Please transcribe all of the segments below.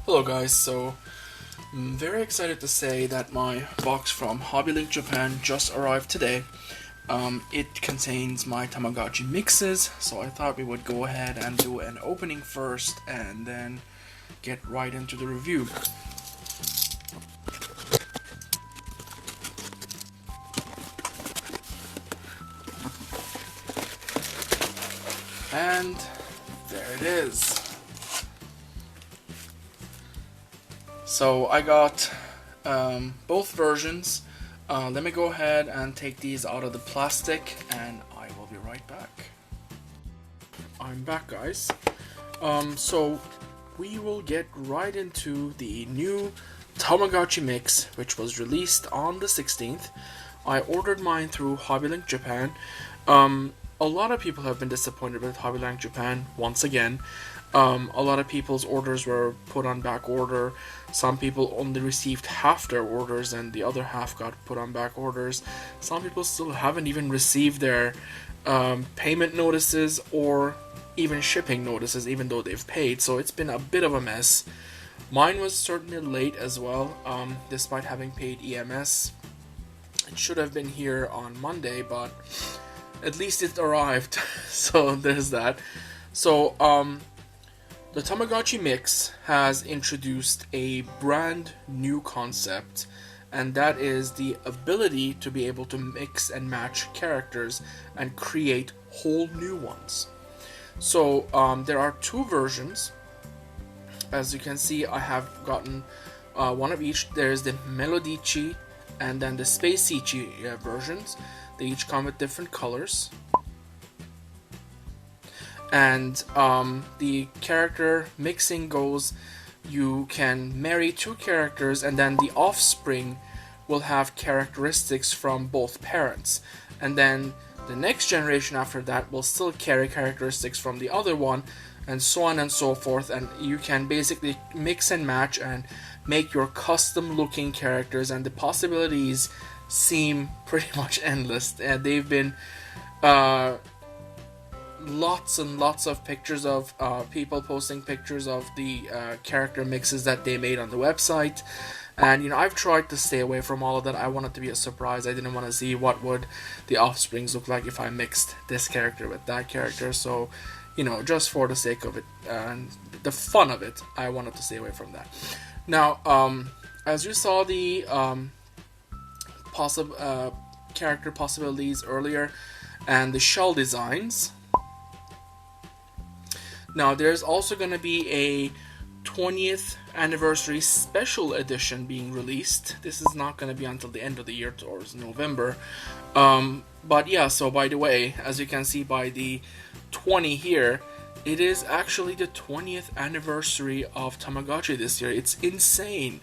Hello guys, so I'm very excited to say that my box from Hobbylink Japan just arrived today. It contains my Tamagotchi mixes, so I thought we would go ahead and do an opening first and then get right into the review. And there it is. So I got both versions. Let me go ahead and take these out of the plastic and I will be right back. I'm back, guys. So we will get right into the new Tamagotchi mix, which was released on the 16th. I ordered mine through Hobbylink Japan. A lot of people have been disappointed with Hobbylink Japan once again. A lot of people's orders were put on back order. Some people only received half their orders and the other half got put on back orders. Some people still haven't even received their payment notices or even shipping notices, even though they've paid. So it's been a bit of a mess. Mine was certainly late as well, despite having paid EMS. It should have been here on Monday, but at least it arrived. So there's that. So the Tamagotchi Mix has introduced a brand new concept, and that is the ability to be able to mix and match characters and create whole new ones. So there are two versions. As you can see, I have gotten one of each. There's the Melodici and then the Spaceichi versions. They each come with different colors. And the character mixing goes, you can marry two characters and then the offspring will have characteristics from both parents, and then the next generation after that will still carry characteristics from the other one, and so on and so forth. And you can basically mix and match and make your custom looking characters, and the possibilities seem pretty much endless. They've been lots and lots of pictures of people posting pictures of the character mixes that they made on the website, and I've tried to stay away from all of that. I want it to be a surprise. I didn't want to see what would the offsprings look like if I mixed this character with that character. So just for the sake of it and the fun of it, I wanted to stay away from that. Now as you saw the character possibilities earlier and the shell designs, now there's also going to be a 20th anniversary special edition being released. This is not going to be until the end of the year, towards November. But yeah, so by the way, as you can see by the 20 here, it is actually the 20th anniversary of Tamagotchi this year. It's insane.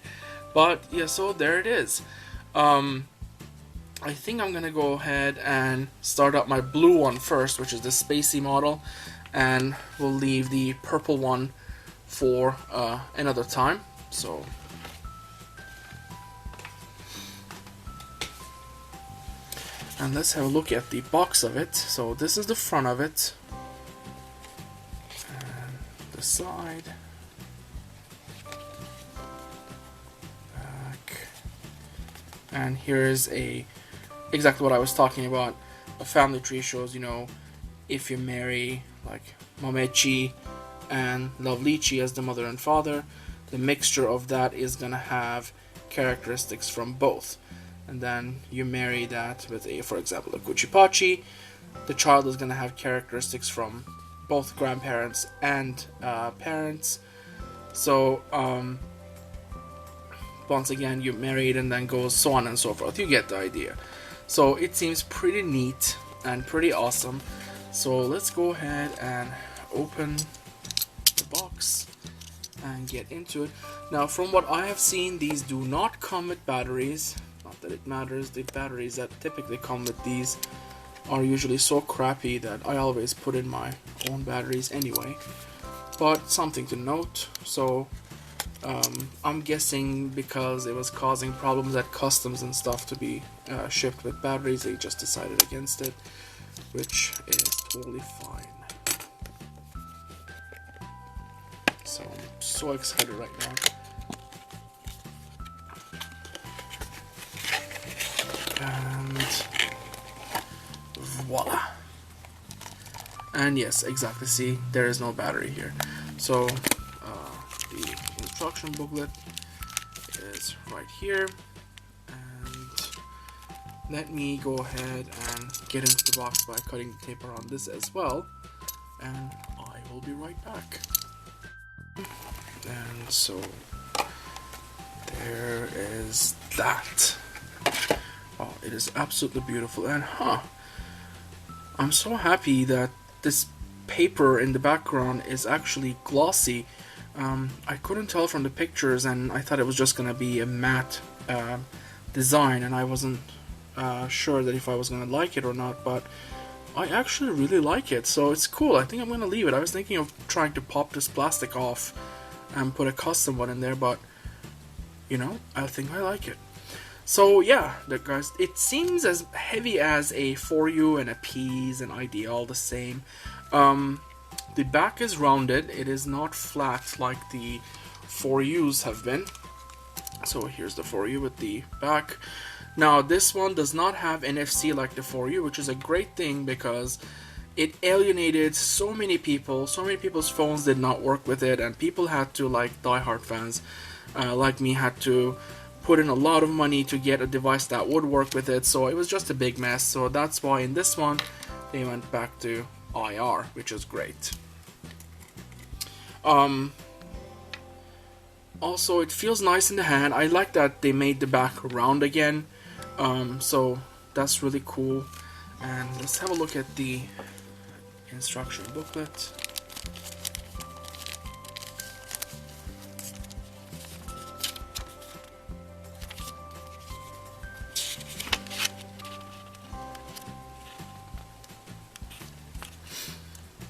But yeah, so there it is. I think I'm going to go ahead and start up my blue one first, which is the Spacey model. And we'll leave the purple one for another time. So and let's have a look at the box of it. So this is the front of it, and the side, back, and here is exactly what I was talking about. A family tree shows, if you marry like Momechi and Lovelychi as the mother and father, the mixture of that is gonna have characteristics from both. And then you marry that with for example, a Kuchipachi, the child is gonna have characteristics from both grandparents and parents. So once again, you marry it and then goes so on and so forth. You get the idea. So it seems pretty neat and pretty awesome. So let's go ahead and open the box and get into it. Now, from what I have seen, these do not come with batteries. Not that it matters. The batteries that typically come with these are usually so crappy that I always put in my own batteries anyway. But something to note. So I'm guessing because it was causing problems at customs and stuff to be shipped with batteries, they just decided against it, which is totally fine. So I'm so excited right now. And voila. And yes, exactly, see, there is no battery here. So the instruction booklet is right here. And let me go ahead and get into the box by cutting the tape around this as well. And I will be right back. And so there is that. Oh, it is absolutely beautiful. And I'm so happy that this paper in the background is actually glossy. I couldn't tell from the pictures, and I thought it was just gonna be a matte design, and I wasn't sure that if I was gonna like it or not, but I actually really like it, so it's cool. I think I'm gonna leave it. I was thinking of trying to pop this plastic off and put a custom one in there, but you know, I think I like it. So yeah, guys, it seems as heavy as a For You and a Peas and ID all the same. The back is rounded. It is not flat like the For Yous have been. So here's the For You with the back. Now this one does not have NFC like the For You, which is a great thing because it alienated so many people. So many people's phones did not work with it, and people had to, like diehard fans like me, had to put in a lot of money to get a device that would work with it. So it was just a big mess. So that's why in this one they went back to IR, which is great. Also, it feels nice in the hand. I like that they made the back round again. So that's really cool. And let's have a look at the instruction booklet.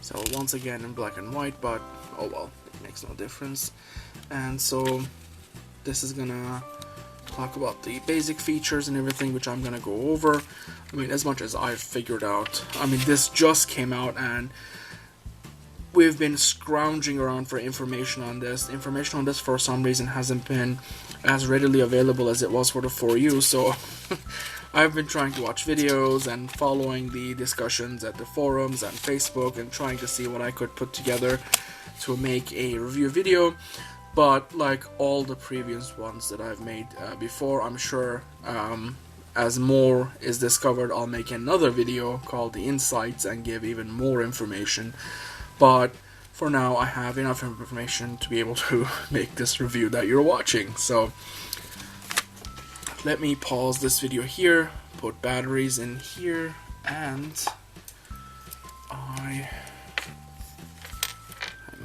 So once again in black and white, but oh well, it makes no difference. And so this is gonna talk about the basic features and everything, which I'm gonna go over. I mean, as much as I've figured out. I mean, this just came out and we've been scrounging around for information on this. Information on this for some reason hasn't been as readily available as it was for the For You, so I've been trying to watch videos and following the discussions at the forums and Facebook and trying to see what I could put together to make a review video. But like all the previous ones that I've made before, I'm sure as more is discovered, I'll make another video called The Insights and give even more information. But for now, I have enough information to be able to make this review that you're watching. So let me pause this video here, put batteries in here, and hang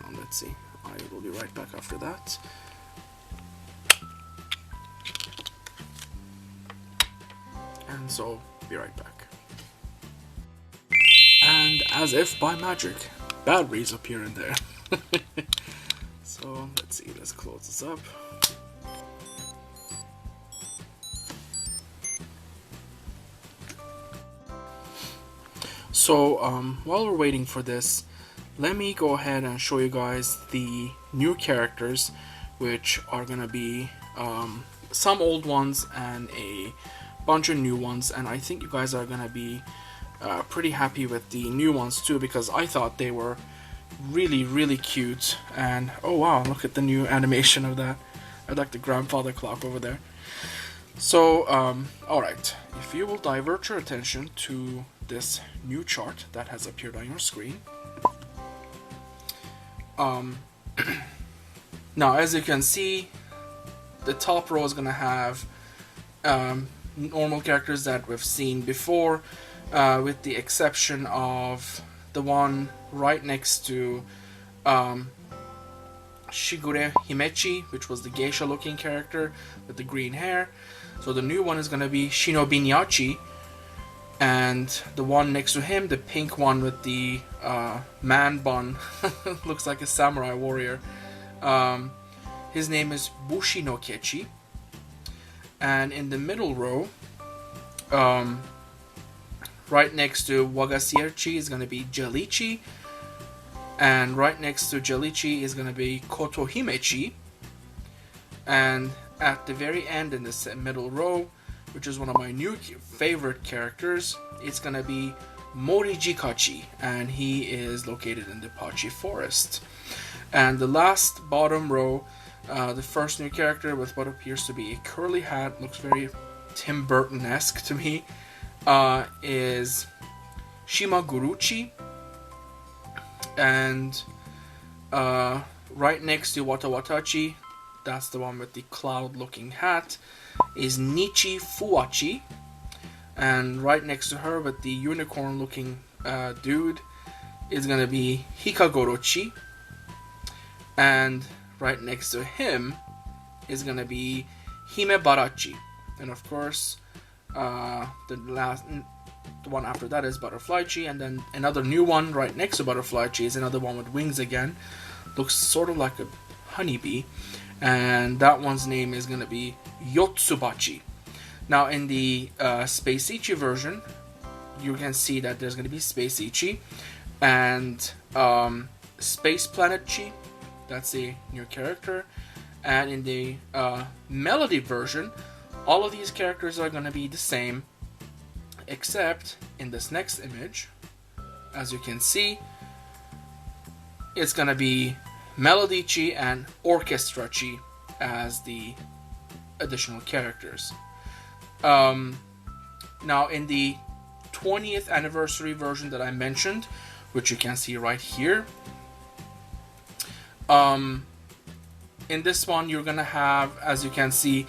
on, let's see. I will be right back after that. And so, be right back. And as if by magic, batteries appear in there. So, let's see, let's close this up. So, while we're waiting for this, let me go ahead and show you guys the new characters, which are gonna be some old ones and a bunch of new ones, and I think you guys are gonna be pretty happy with the new ones too, because I thought they were really cute. And oh wow, look at the new animation of that. I like the grandfather clock over there. So alright, if you will divert your attention to this new chart that has appeared on your screen. Now, as you can see, the top row is gonna have normal characters that we've seen before, with the exception of the one right next to Shigure Himechi, which was the geisha looking character with the green hair. So the new one is gonna be Shinobi Nyachi, and the one next to him, the pink one with the man bun, looks like a samurai warrior. His name is Bushi no Kechi. And in the middle row, right next to Wagasierchi is going to be Jelichi. And right next to Jellychi is going to be Kotohimechi. And at the very end in this middle row, which is one of my new favorite characters, it's going to be Morijikachi, and he is located in the Pachi Forest. And the last bottom row, the first new character with what appears to be a curly hat, looks very Tim Burton-esque to me, is Shimaguruchi. And right next to Watawatachi, that's the one with the cloud-looking hat, is Nichi Fuwachi. And right next to her with the unicorn-looking dude is going to be Hikagorochi. And right next to him is going to be Himebarachi. And of course, the one after that is Butterflychi, and then another new one right next to Butterflychi is another one with wings again. Looks sort of like a honeybee, and that one's name is going to be Yotsubachi. Now in the Space Ichi version, you can see that there's going to be Space Ichi and Space Planet Chi. That's a new character. And in the Melody version, all of these characters are going to be the same, except in this next image, as you can see, it's going to be Melody Chi and Orchestra Chi as the additional characters. Now in the 20th anniversary version that I mentioned, which you can see right here, in this one you're gonna have, as you can see,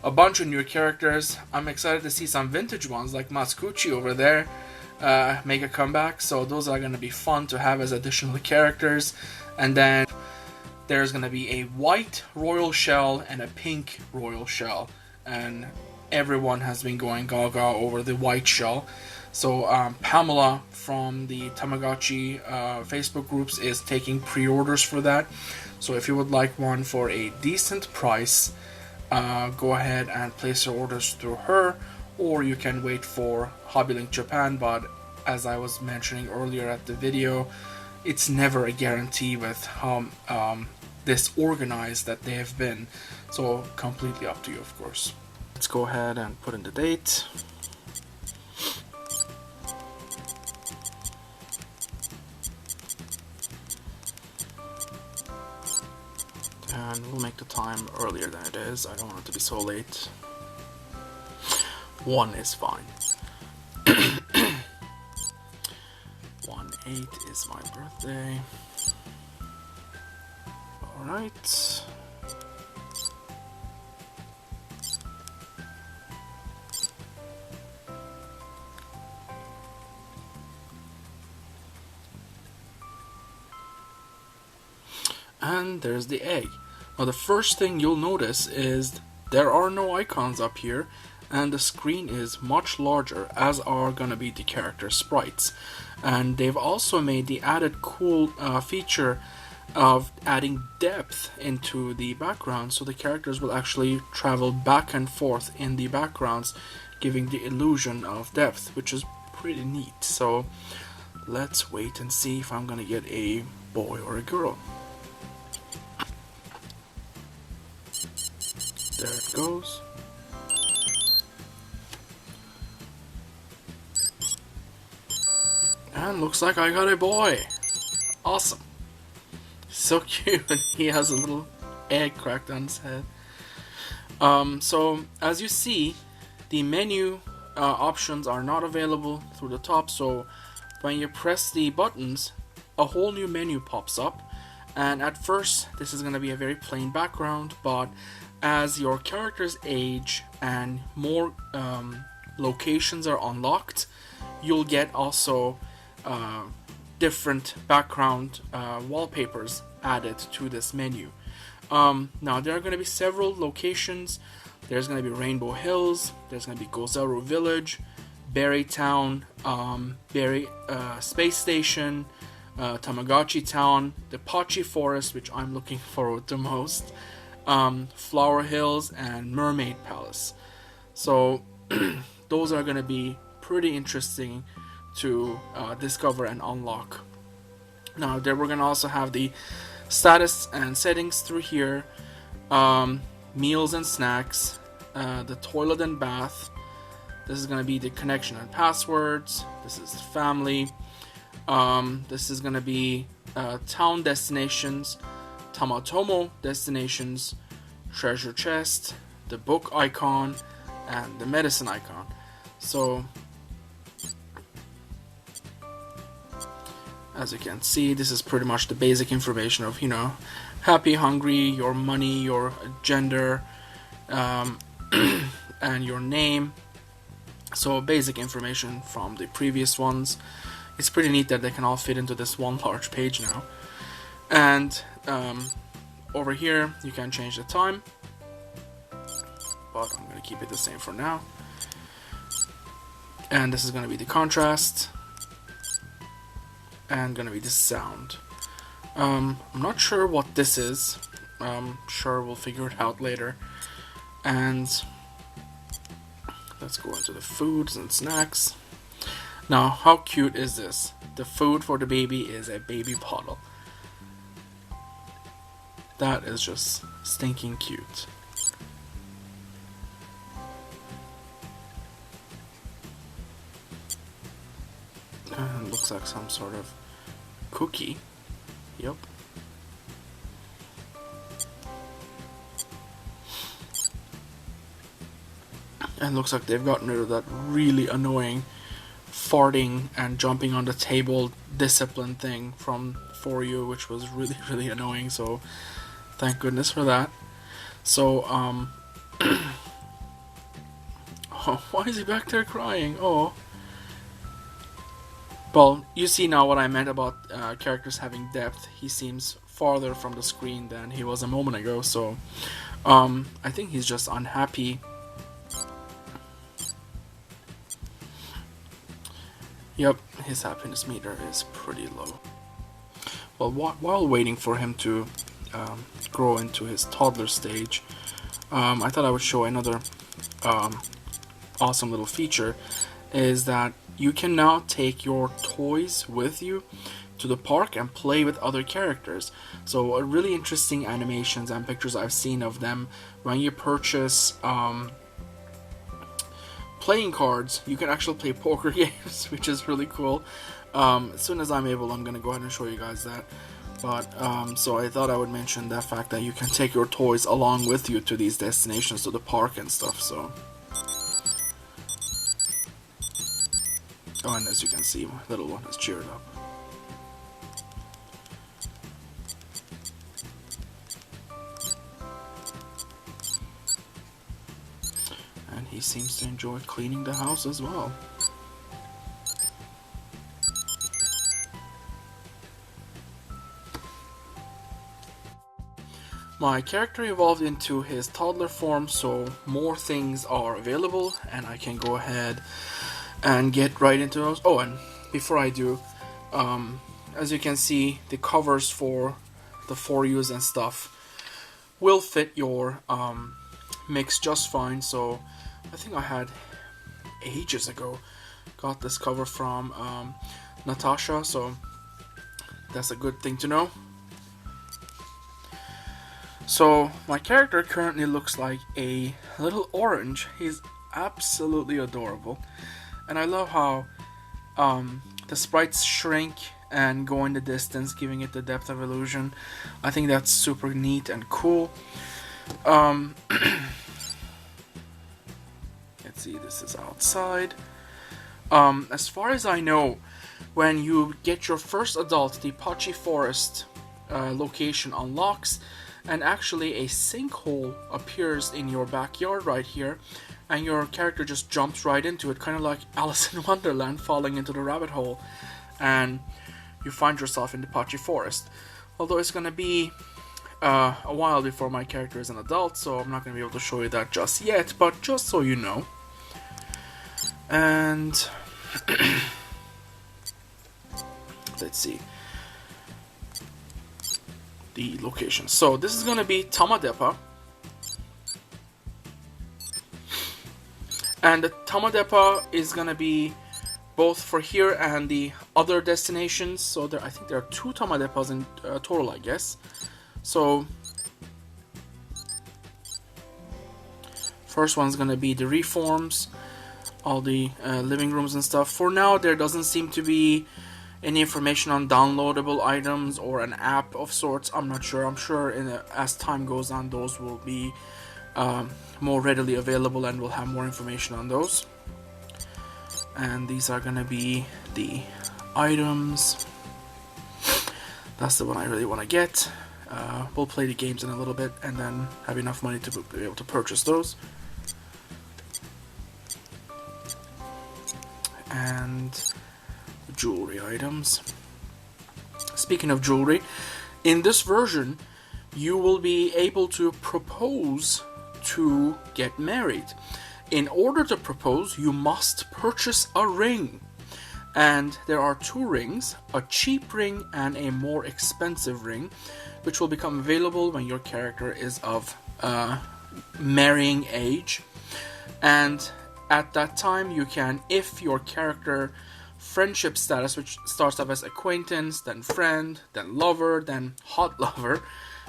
a bunch of new characters. I'm excited to see some vintage ones like Matsukuchi over there make a comeback, so those are gonna be fun to have as additional characters. And then there's gonna be a white royal shell and a pink royal shell, and everyone has been going gaga over the white shell. So Pamela from the Tamagotchi Facebook groups is taking pre-orders for that. So if you would like one for a decent price, go ahead and place your orders through her, or you can wait for HobbyLink Japan. But as I was mentioning earlier at the video, it's never a guarantee with how disorganized that they have been. So completely up to you, of course. Let's go ahead and put in the date. And we'll make the time earlier than it is. I don't want it to be so late. 1 is fine. 1/8 is my birthday. Alright. And there's the egg. Now the first thing you'll notice is there are no icons up here, and the screen is much larger, as are gonna be the character sprites. And they've also made the added cool feature of adding depth into the background, so the characters will actually travel back and forth in the backgrounds, giving the illusion of depth, which is pretty neat. So let's wait and see if I'm gonna get a boy or a girl. There it goes. And looks like I got a boy. Awesome. So cute. He has a little egg cracked on his head. So as you see, the menu options are not available through the top. So when you press the buttons, a whole new menu pops up. And at first, this is going to be a very plain background, but as your characters age and more locations are unlocked, you'll get also different background wallpapers added to this menu. Now there are going to be several locations. There's going to be Rainbow Hills, there's going to be Gozaru Village, Berry Town, Space Station, Tamagotchi Town, the Pachi Forest, which I'm looking forward to most, Flower Hills, and Mermaid Palace. So those are going to be pretty interesting to discover and unlock Now there we're gonna also have the status and settings through here, meals and snacks, the toilet and bath. This is gonna be the connection and passwords. This is family. This is gonna be town destinations, Tamatomo destinations, treasure chest, the book icon, and the medicine icon. So as you can see, this is pretty much the basic information of, you know, happy, hungry, your money, your gender, and your name. So basic information from the previous ones. It's pretty neat that they can all fit into this one large page now. And over here you can change the time, but I'm going to keep it the same for now. And this is going to be the contrast, and going to be the sound. I'm not sure what this is. Sure, we'll figure it out later. And let's go into the foods and snacks. Now, how cute is this? The food for the baby is a baby bottle. That is just stinking cute. And looks like some sort of cookie. Yep. And looks like they've gotten rid of that really annoying farting and jumping on the table discipline thing from For You, which was really, really annoying. So thank goodness for that. So oh, why is he back there crying? Oh. Well, you see now what I meant about characters having depth. He seems farther from the screen than he was a moment ago, so I think he's just unhappy. Yep, his happiness meter is pretty low. Well, while waiting for him to grow into his toddler stage, I thought I would show another awesome little feature, is that you can now take your toys with you to the park and play with other characters. So really interesting animations and pictures I've seen of them. When you purchase playing cards, you can actually play poker games, which is really cool. As soon as I'm able, I'm gonna go ahead and show you guys that. But so I thought I would mention that fact that you can take your toys along with you to these destinations, to the park and stuff. So oh, and as you can see, my little one has cheered up. And he seems to enjoy cleaning the house as well. My character evolved into his toddler form, so more things are available, and I can go ahead and get right into those. Oh, and before I do, as you can see, the covers for the For Yous and stuff will fit your mix just fine. So I think I had ages ago got this cover from Natasha, so that's a good thing to know. So my character currently looks like a little orange. He's absolutely adorable. And I love how the sprites shrink and go in the distance, giving it the depth of illusion. I think that's super neat and cool. Let's see, this is outside. As far as I know, when you get your first adult, the Pachi Forest location unlocks, and actually a sinkhole appears in your backyard right here, and your character just jumps right into it, kind of like Alice in Wonderland falling into the rabbit hole, and you find yourself in the Pachi Forest. Although it's going to be a while before my character is an adult, so I'm not going to be able to show you that just yet, but just so you know. And let's see the location. So this is going to be Tamadepa. And the Tamadepa is going to be both for here and the other destinations. So I think there are 2 Tama depots in total, I guess. So first one's gonna be the reforms, all the living rooms and stuff. For now, there doesn't seem to be any information on downloadable items or an app of sorts. I'm not sure. I'm sure as time goes on, those will be more readily available, and we'll have more information on those. And these are gonna be the items. That's the one I really want to get. We'll play the games in a little bit and then have enough money to be able to purchase those. And jewelry items. Speaking of jewelry, in this version you will be able to propose to get married. In order to propose, you must purchase a ring. And there are 2 rings, a cheap ring and a more expensive ring, which will become available when your character is of marrying age. And at that time you can, if your character friendship status, which starts off as acquaintance, then friend, then lover, then hot lover,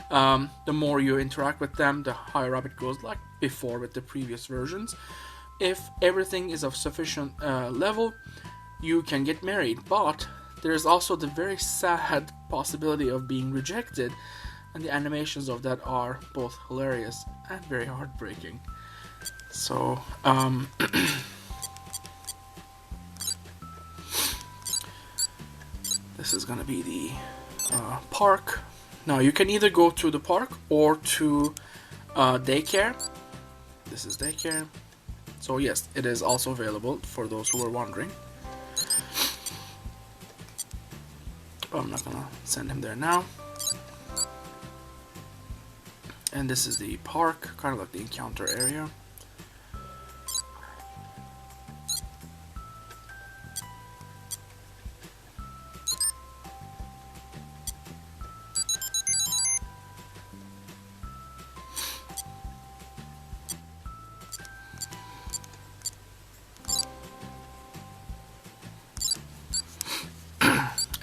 the more you interact with them, the higher up it goes, like before with the previous versions. If everything is of sufficient level, you can get married, but there's also the very sad possibility of being rejected, and the animations of that are both hilarious and very heartbreaking. So this is gonna be the park. Now you can either go to the park or to daycare. This is daycare. So yes, it is also available for those who are wondering. But I'm not gonna send him there now. And this is the park, kind of like the encounter area.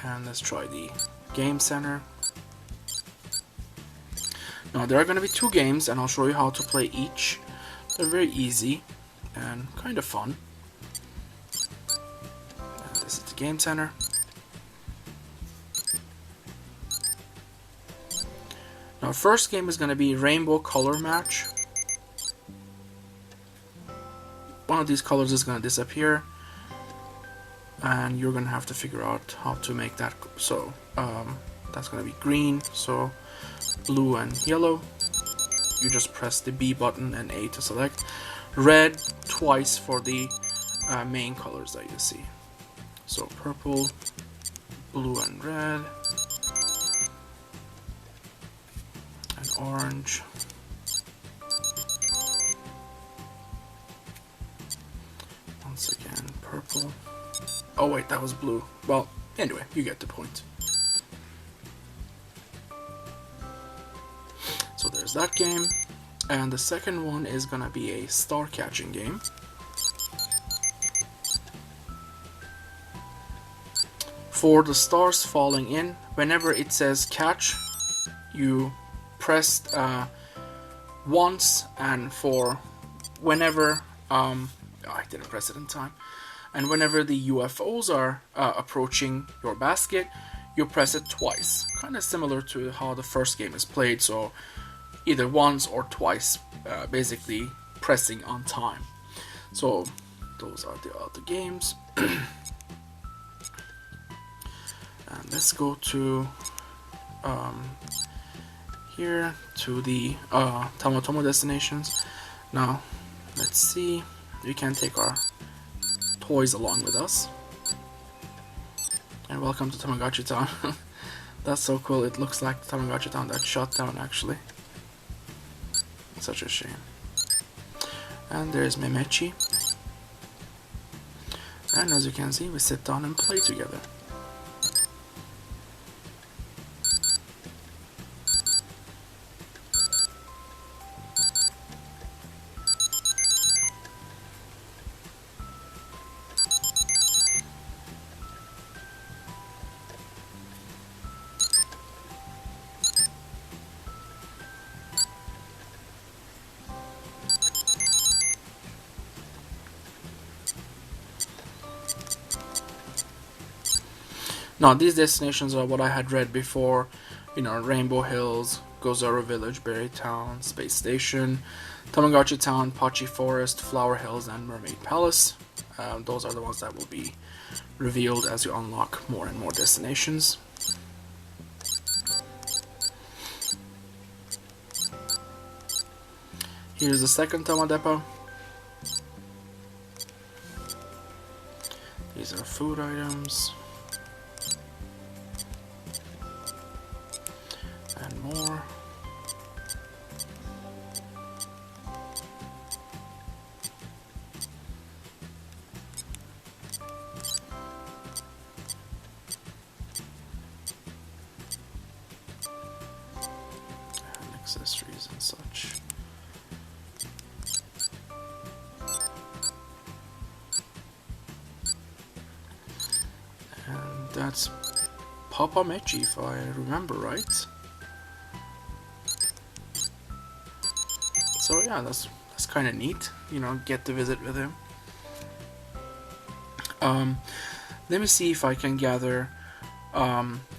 And let's try the game center. Now there are going to be 2 games, and I'll show you how to play each. They're very easy and kind of fun. And this is the game center. Now first game is going to be Rainbow Color Match. One of these colors is going to disappear, and you're going to have to figure out how to make that. So that's going to be green, so blue and yellow. You just press the B button and A to select. Red twice for the main colors that you see. So purple, blue and red, and orange. Once again, purple. Oh wait, that was blue. Well, anyway, you get the point. So there's that game. And the second one is gonna be a star catching game. For the stars falling in, whenever it says catch, you press once, and for whenever I didn't press it in time. And whenever the UFOs are approaching your basket, you press it twice. Kind of similar to how the first game is played, so either once or twice, basically pressing on time. So those are the other games. And let's go to here to the Tamagotchi destinations. Now let's see, we can take our toys along with us. And welcome to Tamagotchi Town. That's so cool. It looks like Tamagotchi Town that shut down, actually. Such a shame. And there's Memechi. And as you can see, we sit down and play together. Now, these destinations are what I had read before. Rainbow Hills, Gozara Village, Berry Town, Space Station, Tamagotchi Town, Pachi Forest, Flower Hills, and Mermaid Palace. Those are the ones that will be revealed as you unlock more and more destinations. Here's the second Tama Depot. These are food items. And more. And accessories and such. And that's Papa Mechi, if I remember right. So yeah, that's kind of neat, get to visit with him. Let me see if I can gather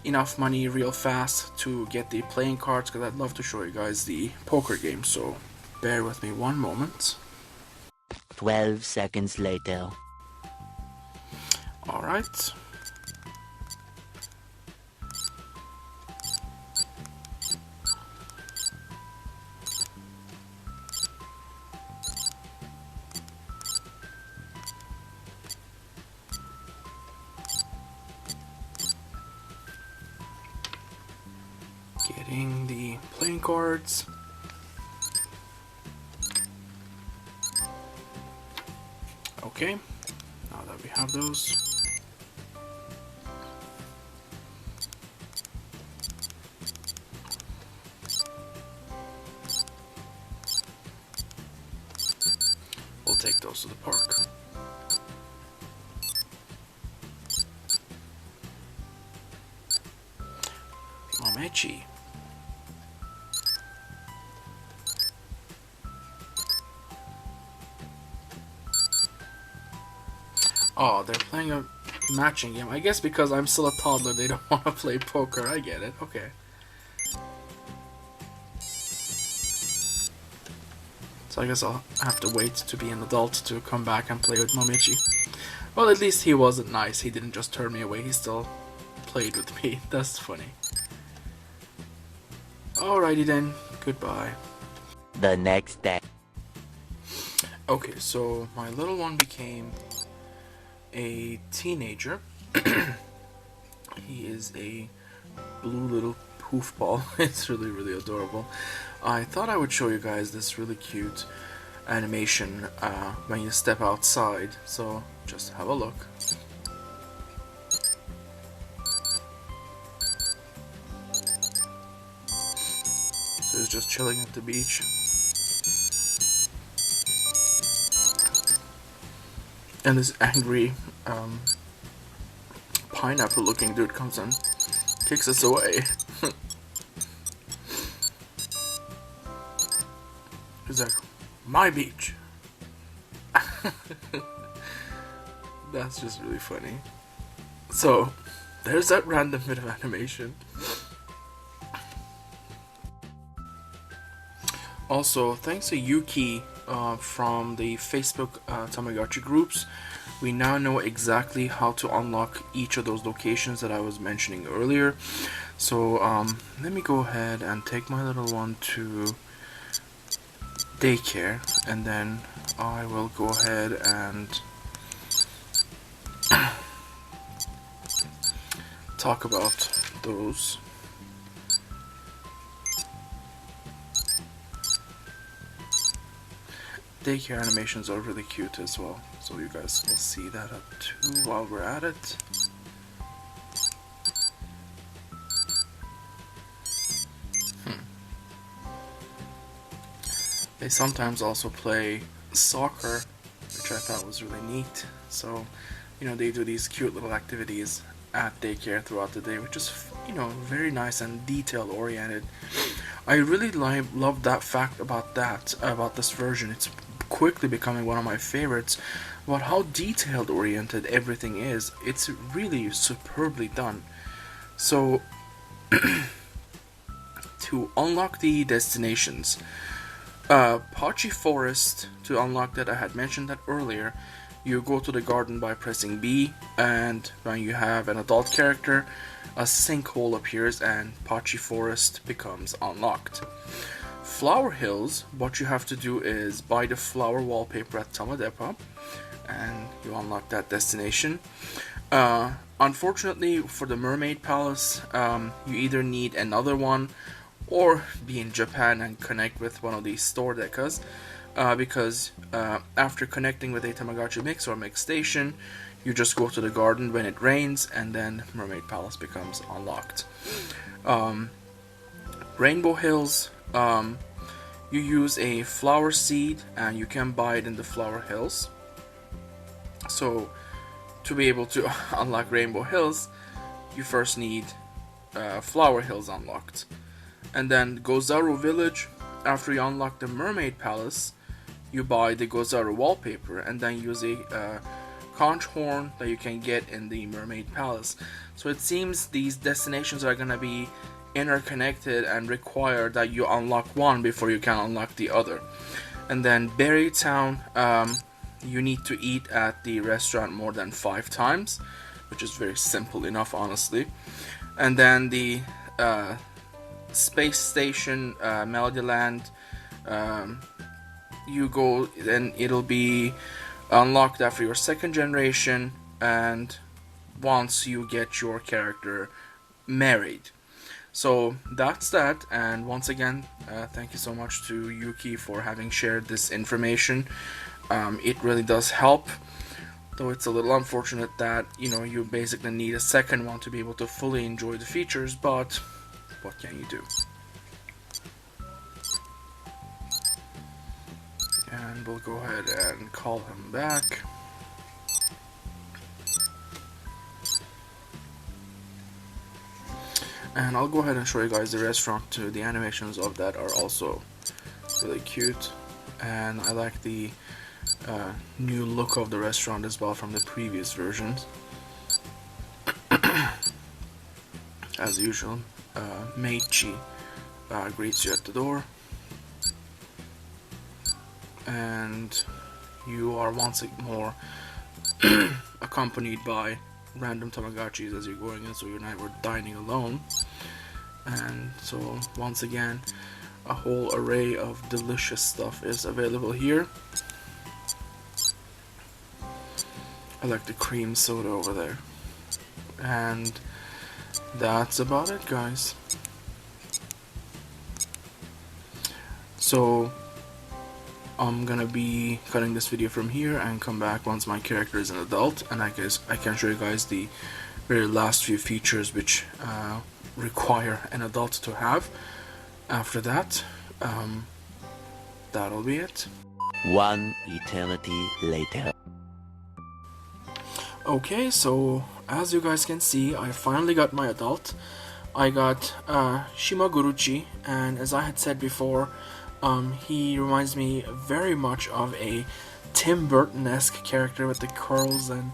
enough money real fast to get the playing cards, because I'd love to show you guys the poker game, so bear with me one moment. 12 seconds later. Alright. Getting the playing cards. Okay, now that we have those. We'll take those to the park. Momechi. Oh, they're playing a matching game. I guess because I'm still a toddler, they don't want to play poker. I get it. Okay. So I guess I'll have to wait to be an adult to come back and play with Momechi. Well, at least he wasn't nice. He didn't just turn me away. He still played with me. That's funny. Alrighty then. Goodbye. The next day. Okay, so my little one became a teenager. He is a blue little poofball. It's really, really adorable. I thought I would show you guys this really cute animation when you step outside, so just have a look. So he's just chilling at the beach. And this angry pineapple looking dude comes in, kicks us away. He's like, my beach. That's just really funny. So, there's that random bit of animation. Also, thanks to Yuki from the Facebook Tamagotchi groups, we now know exactly how to unlock each of those locations that I was mentioning earlier. So let me go ahead and take my little one to daycare, and then I will go ahead and talk about those. Daycare animations are really cute as well, so you guys will see that up too while we're at it. They sometimes also play soccer, which I thought was really neat. So, they do these cute little activities at daycare throughout the day, which is, very nice and detail oriented. I really love that fact about this version. It's quickly becoming one of my favorites about how detailed oriented everything is. It's really superbly done. So to unlock the destinations, Pachi Forest, to unlock that, I had mentioned that earlier, you go to the garden by pressing B, and when you have an adult character, a sinkhole appears and Pachi Forest becomes unlocked. Flower Hills, what you have to do is buy the flower wallpaper at Tamadepa, and you unlock that destination. Unfortunately, for the Mermaid Palace, you either need another one or be in Japan and connect with one of these store dekas, because after connecting with a Tamagotchi mix or mix station, you just go to the garden when it rains, and then Mermaid Palace becomes unlocked. Rainbow Hills, you use a flower seed and you can buy it in the Flower Hills. So to be able to unlock Rainbow Hills, you first need Flower Hills unlocked. And then Gozaru Village, after you unlock the Mermaid Palace, you buy the Gozaru wallpaper and then use a conch horn that you can get in the Mermaid Palace. So it seems these destinations are gonna be interconnected and require that you unlock one before you can unlock the other. And then Berry Town, you need to eat at the restaurant more than 5 times, which is very simple enough, honestly. And then the Space Station, Melodyland, you go, and it'll be unlocked after your second generation and once you get your character married. So that's that, and once again, thank you so much to Yuki for having shared this information. It really does help, though it's a little unfortunate that, you basically need a second one to be able to fully enjoy the features, but what can you do? And we'll go ahead and call him back. And I'll go ahead and show you guys the restaurant too. The animations of that are also really cute, and I like the new look of the restaurant as well from the previous versions. As usual, Meichi greets you at the door, and you are once more accompanied by random Tamagotchis as you're going in, so you're never dining alone. And so once again, a whole array of delicious stuff is available here. I like the cream soda over there. And that's about it, guys. So I'm gonna be cutting this video from here and come back once my character is an adult, and I guess I can show you guys the very last few features which require an adult to have. After that, that'll be it. One eternity later. Okay, so as you guys can see, I finally got my adult. I got Shimaguruchi, and as I had said before, he reminds me very much of a Tim Burton-esque character with the curls and,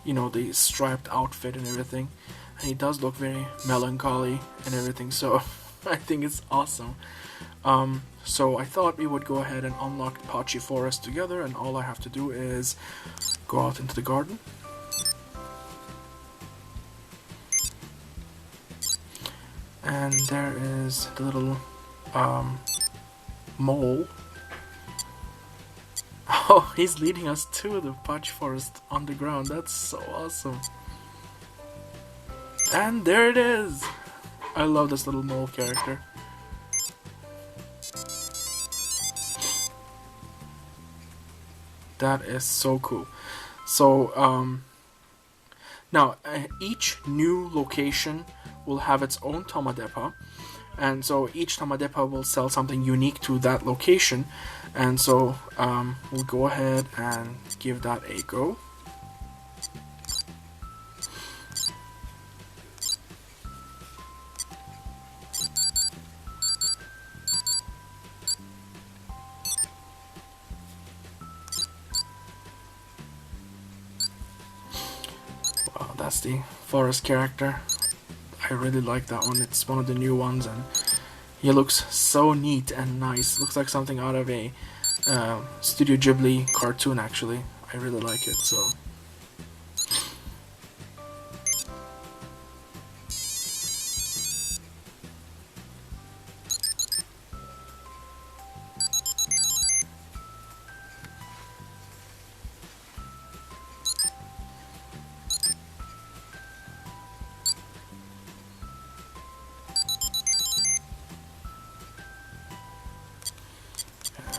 the striped outfit and everything. And he does look very melancholy and everything, so I think it's awesome. So I thought we would go ahead and unlock Pachi Forest together, and all I have to do is go out into the garden. And there is the little mole. Oh, he's leading us to the Pachi Forest underground. That's so awesome. And there it is! I love this little mole character. That is so cool. So, now, each new location will have its own Tamadepa, and so each Tamadepa will sell something unique to that location, and so we'll go ahead and give that a go. Wow, that's the forest character. I really like that one. It's one of the new ones, and he looks so neat and nice. Looks like something out of a Studio Ghibli cartoon, actually. I really like it, so.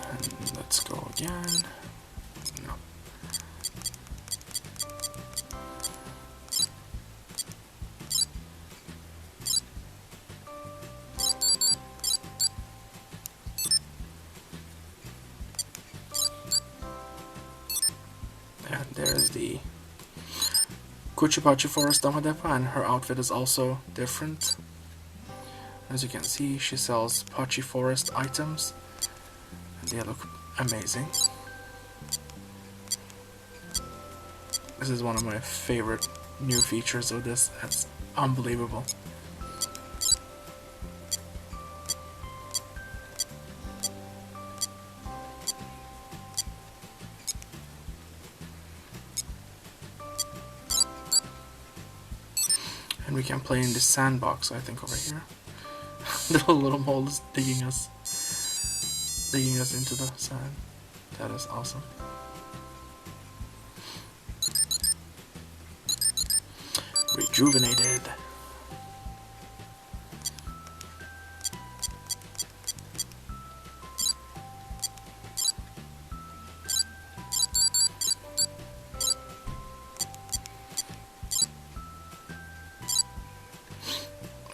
And let's go again. No. And there's the Kuchipachi Forest Damadepa, and her outfit is also different. As you can see, she sells Pachi Forest items, and they look amazing. This is one of my favorite new features of this. That's unbelievable. And we can play in the sandbox, I think, over here. The little mole is digging us into the sand. That is awesome. Rejuvenated.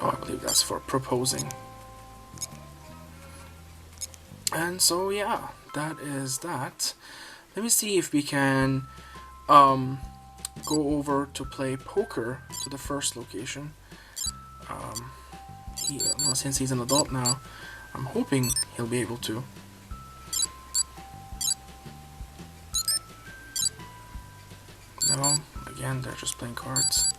Oh, I believe that's for proposing. And so yeah, that is that. Let me see if we can go over to play poker to the first location. Well, since he's an adult now, I'm hoping he'll be able to. No, again, they're just playing cards.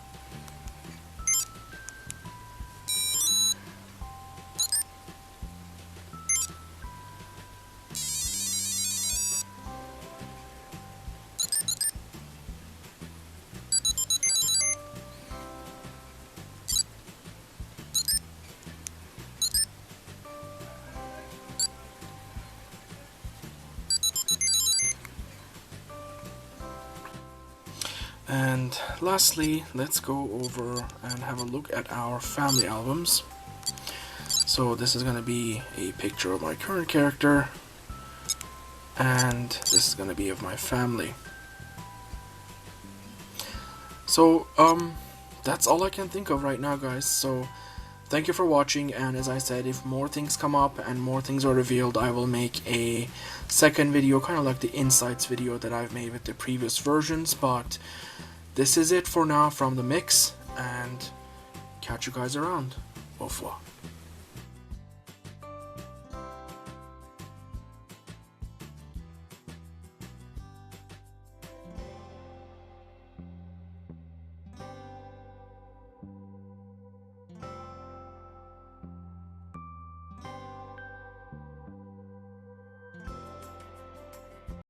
And lastly, let's go over and have a look at our family albums. So this is going to be a picture of my current character, and this is going to be of my family. So that's all I can think of right now, guys. So thank you for watching, and as I said, if more things come up and more things are revealed, I will make a second video, kind of like the insights video that I've made with the previous versions. But this is it for now from the mix, and catch you guys around. Au revoir.